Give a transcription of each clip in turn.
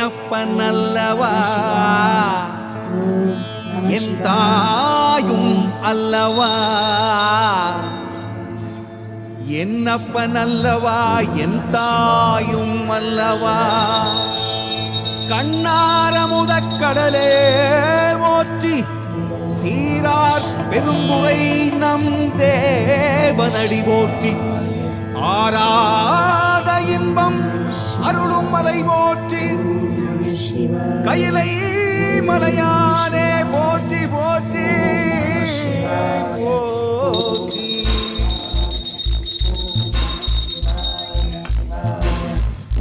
என்னப்பன் அல்லவா என் தாயும் அல்லவா, என்னப்பன் அல்லவா என் தாயும் அல்லவா. கண்ணார முதக்கடலே போற்றி சீரார் பெரும்புரை நம் தேவனடி போற்றி. ஆராத இன்பம் அருளும் மலை போற்றி, கையிலை மலையானே போற்றி போற்றி போற்றி.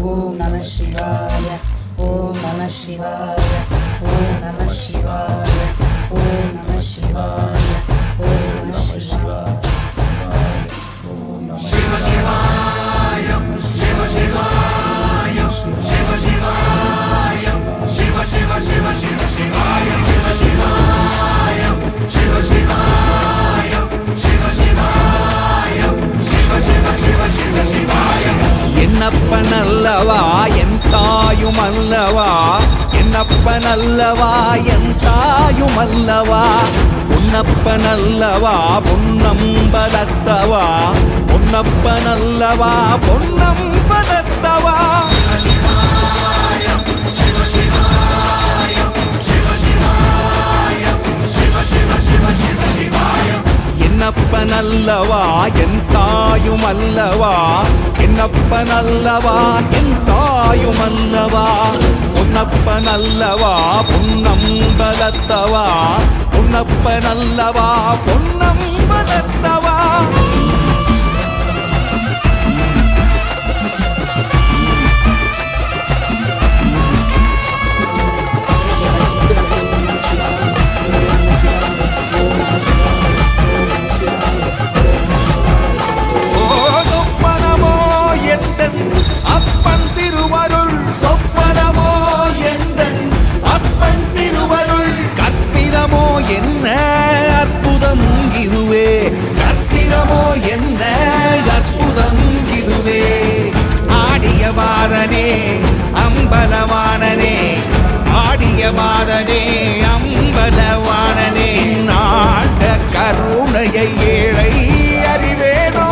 ஓம் நம சிவாய, ஓம் நம சிவாய, ஓம் நம சிவாய, ஓம் நம சிவாய, ஓம் நம சிவாய. சிவ சிவாய, சிவ சிவாய, சிவ சிவாய, சிவ சிவ சிவ சிவ சிவாய, சிவ சிவாய, சிவ சிவாய, சிவ சிவாய, சிவ சிவ சிவ சிவ சிவாய. என்னப்பன் அல்லவா என் தாயும் அல்லவா, என்னப்பன் அல்லவா என் தாயும் அல்லவா. பொன்னப்பன் அல்லவா பொன்னம்பலத்தவா, பொன்னப்பன் அல்லவா பொன்னம்பலத்தவா. என்னப்பன் அல்லவா என் தாயும் அல்லவா, என்னப்பன் அல்லவா என் தாயும் அல்லவா. பொன்னப்பன் அல்லவா பொன்னம்பலத்தவா, பொன்னப்பன் அல்லவா பொன்னம்பலத்தவா. அப்பன் திருவருள் சொப்பனமோ எந்தன் அப்பன் திருவருள், கற்பிதமோ என்ன அற்புதம் இதுவே, கற்பிதமோ என்ன அற்புதம் இதுவே. ஆடிய பாதனே அம்பலவானனே, ஆடிய பாதனே அம்பலவானனே. நாட்ட கருணையை ஏழை அறிவேனோ,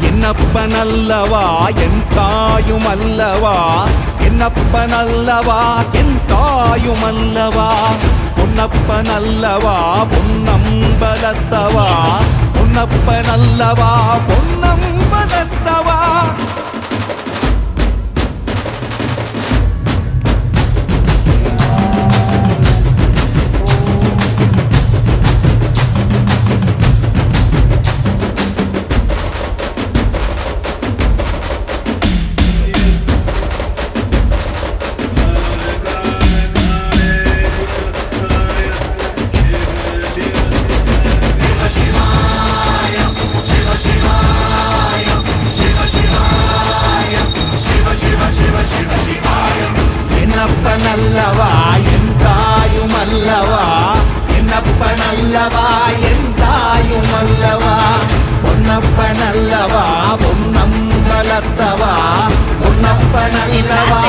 என்னப்பன் அல்லவா என் தாயும் அல்லவா, என்னப்பன் அல்லவா என் தாயும் அல்லவா. பொன்னப்பன் அல்லவா பொன்னம்பலத்தவா, பொன்னப்பன் அல்லவா பொன்னம்பலத்தவா. என்னப்பன் அல்லவா என் தாயும் அல்லவா, என்னப்பன் அல்லவா என் தாயும் அல்லவா. பொன்னப்பன் அல்லவா பொன்னம்பலத்தவா, பொன்னப்பன் அல்லவா